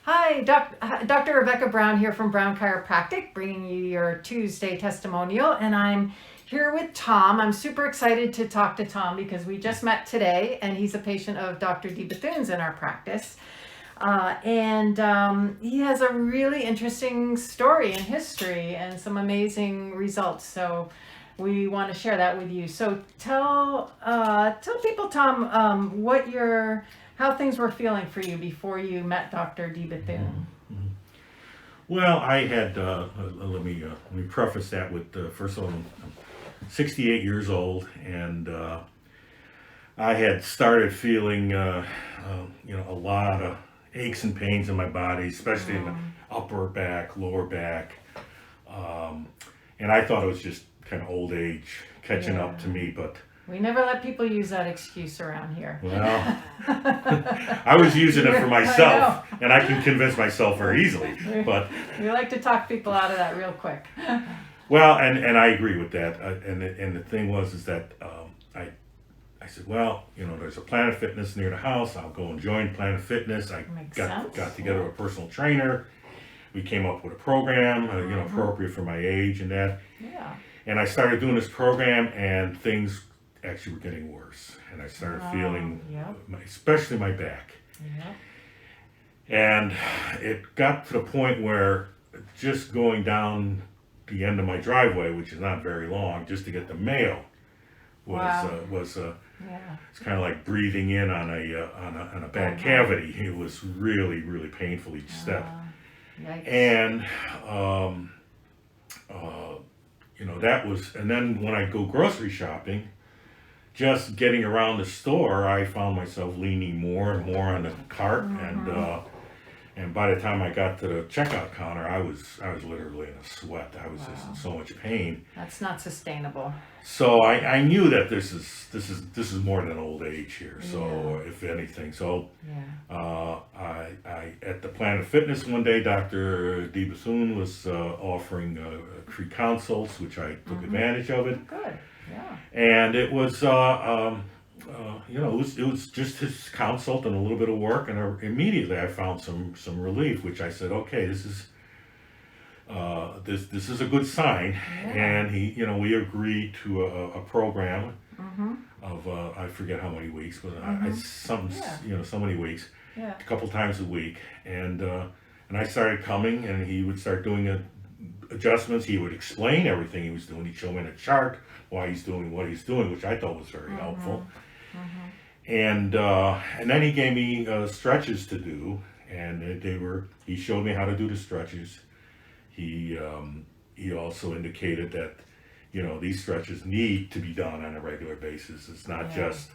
Hi, Dr. Rebecca Brown here from Brown Chiropractic, bringing you your Tuesday testimonial. And I'm here with Tom. I'm super excited to talk to Tom because we just met today, and he's a patient of Dr. Debilitating's in our practice. He has a really interesting story and history and some amazing results. So we want to share that with you. So tell people, Tom, how things were feeling for you before you met Dr. Debilitating. Well, I had, let me preface that with, first of all, I'm 68 years old, and I had started feeling, a lot of aches and pains in my body, especially in the upper back, lower back. And I thought it was just kind of old age catching up to me, but we never let people use that excuse around here. well, I was using it for myself, and I can convince myself very easily. But we like to talk people out of that real quick. Well, and I agree with that. And the thing is that I said, well, there's a Planet Fitness near the house. I'll go and join Planet Fitness. I got together a personal trainer. We came up with a program, appropriate for my age and that. Yeah. And I started doing this program, and things actually were getting worse. And I started feeling, especially my back. Yep. And it got to the point where just going down the end of my driveway, which is not very long, just to get the mail, was it's kind of like breathing in on a bad cavity. It was really, really painful each step. Yikes. And that was, and then when I go grocery shopping, just getting around the store, I found myself leaning more and more on the cart, and by the time I got to the checkout counter, I was literally in a sweat. I was just in so much pain. That's not sustainable. So I knew that this is more than old age here. So if anything, I at the Planet Fitness one day, Dr. Debilitating was offering free consults, which I took advantage of it. Good. Yeah. And it was it was just his consult and a little bit of work, and immediately I found some relief, which I said, okay, this is a good sign. Yeah. And we agreed to a program of I forget how many weeks, but so many weeks, a couple times a week, and I started coming, and he would start doing adjustments. He would explain everything he was doing. He'd show me in a chart why he's doing what he's doing, which I thought was very helpful. And then he gave me stretches to do, and he showed me how to do the stretches. He also indicated that these stretches need to be done on a regular basis. It's not just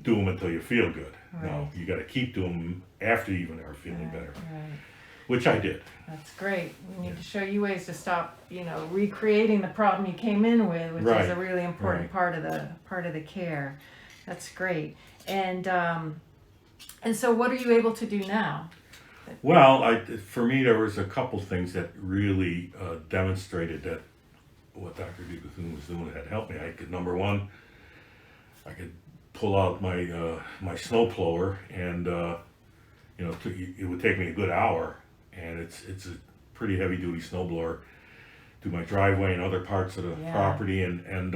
do them until you feel good. No, you got to keep doing them after you even are feeling better. Which I did. That's great. We need to show you ways to stop, recreating the problem you came in with, which is a really important part of the care. That's great. And so, what are you able to do now? Well, for me, there was a couple things that really demonstrated that what Dr. Debilitating was doing had helped me. Number one, I could pull out my snow blower, and it would take me a good hour. And it's a pretty heavy duty snowblower to my driveway and other parts of the property, and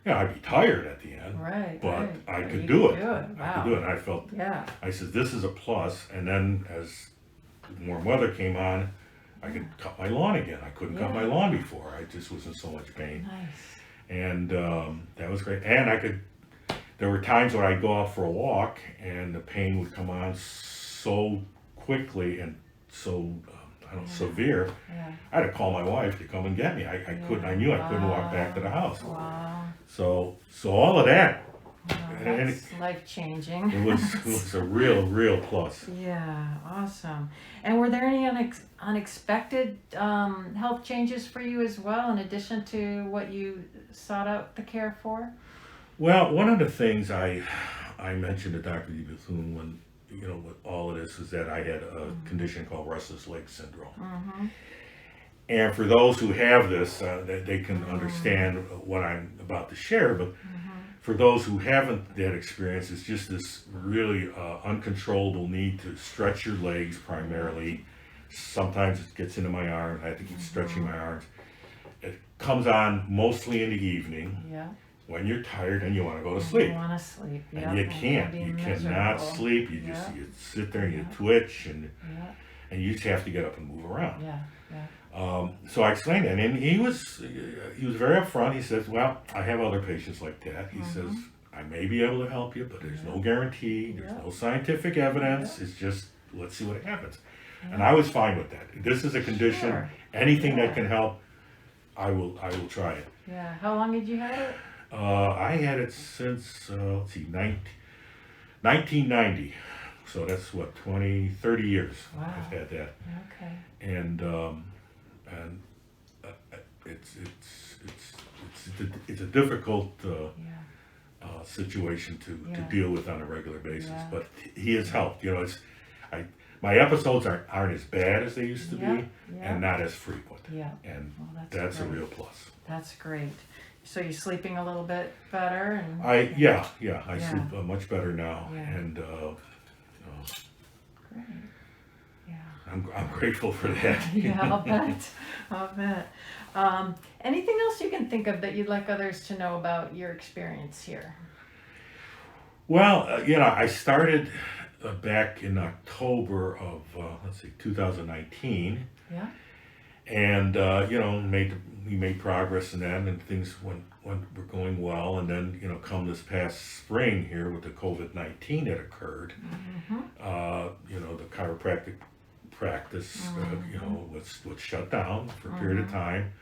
I'd be tired at the end, but I could do it. I could do it. And I felt, I said, this is a plus. And then as warm weather came on, I could cut my lawn again. I couldn't cut my lawn before. I just was in so much pain. Nice. And that was great. And there were times when I'd go out for a walk, and the pain would come on so quickly and so severe. I had to call my wife to come and get me. I couldn't. I knew I couldn't walk back to the house. Wow. So all of that. That's life changing. It was a real plus. Yeah, awesome. And were there any unexpected health changes for you as well, in addition to what you sought out the care for? Well, one of the things I mentioned to Dr. Debilitating when with all of this is that I had a condition called Restless Legs Syndrome. And for those who have this, they can understand what I'm about to share. But for those who haven't that experience, it's just this really uncontrollable need to stretch your legs primarily. Sometimes it gets into my arms. I have to keep stretching my arms. It comes on mostly in the evening. Yeah. When you're tired and you want to go to sleep. You want to sleep. Yeah. And you can't. You cannot sleep. You just you sit there and you twitch and you just have to get up and move around. Yeah. Yeah. So I explained that, and he was very upfront. He says, "Well, I have other patients like that." He says, "I may be able to help you, but there's no guarantee. There's no scientific evidence. It's just let's see what happens." And I was fine with that. This is a condition. Sure. Anything that can help, I will try it. Yeah. How long had you had it? I had it since 1990. So that's what 30 years I've had that. Okay. And it's a difficult situation to deal with on a regular basis. But he has helped. My episodes aren't as bad as they used to be, and not as frequent. Yeah. And that's a real plus. That's great. So you're sleeping a little bit better, and I sleep much better now, and great. Yeah. I'm grateful for that. I'll bet. Anything else you can think of that you'd like others to know about your experience here? Well, I started back in October of 2019. Yeah. And we made progress in that, and things were going well. And then come this past spring here with the COVID-19 that occurred, the chiropractic practice was shut down for a period of time.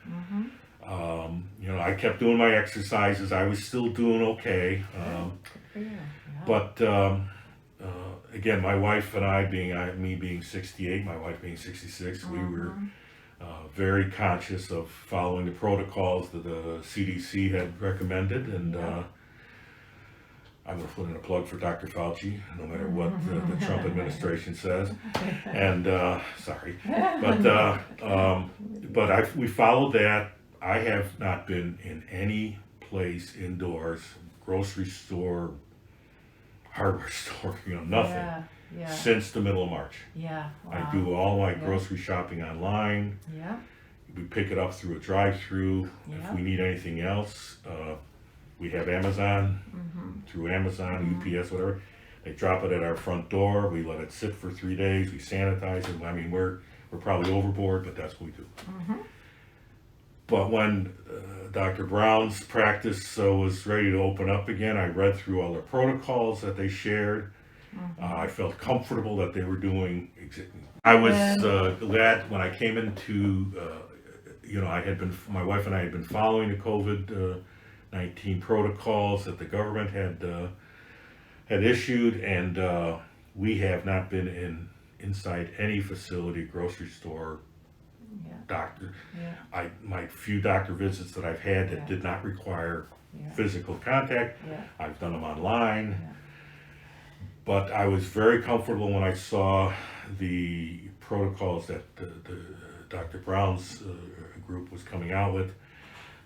I kept doing my exercises. I was still doing okay, but again, my wife and I me being 68, my wife being 66, we were very conscious of following the protocols that the CDC had recommended, and I'm going to put in a plug for Dr. Fauci, no matter what the Trump administration says. And sorry, but we followed that. I have not been in any place indoors, grocery store, hardware store, nothing. Since the middle of March. Yeah. Wow. I do all my grocery shopping online. Yeah. We pick it up through a drive-through. If we need anything else, we have Amazon, through Amazon, UPS, whatever. They drop it at our front door. We let it sit for 3 days. We sanitize it. I mean, we're probably overboard, but that's what we do. But when Dr. Brown's practice was ready to open up again, I read through all the protocols that they shared. I felt comfortable that they were doing. I was glad when I came into, my wife and I had been following the COVID-19 protocols that the government had issued, and we have not been inside any facility, grocery store, doctor. My few doctor visits that I've had that did not require physical contact, I've done them online. But I was very comfortable when I saw the protocols that the Dr. Brown's group was coming out with.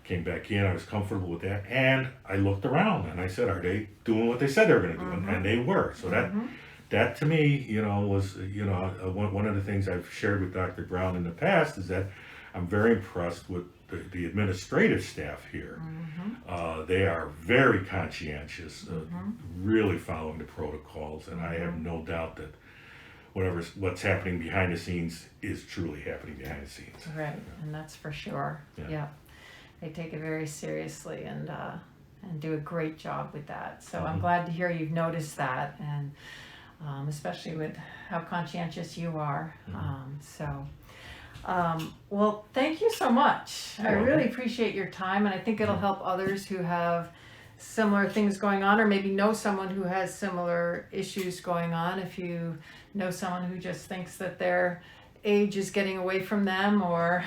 Came back in, I was comfortable with that, and I looked around and I said, "Are they doing what they said they were going to do?" And they were. So that to me, was one of the things I've shared with Dr. Brown in the past is that I'm very impressed with the administrative staff here. They are very conscientious, really following the protocols, and I have no doubt that what's happening behind the scenes is truly happening behind the scenes. Right, and that's for sure. Yeah. They take it very seriously and do a great job with that. So I'm glad to hear you've noticed that, and especially with how conscientious you are. Well, thank you so much. I really appreciate your time, and I think it'll help others who have similar things going on, or maybe know someone who has similar issues going on. If you know someone who just thinks that their age is getting away from them, or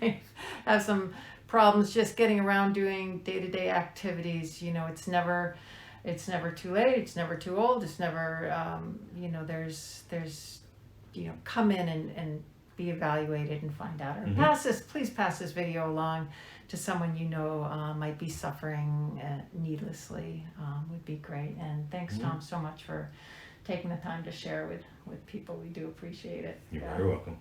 they have some problems just getting around doing day-to-day activities, it's never too late, it's never too old, it's never, there's come in and be evaluated and find out. Or please pass this video along to someone you know might be suffering needlessly. Would be great. And thanks, Tom, so much for taking the time to share with people. We do appreciate it. You're very welcome.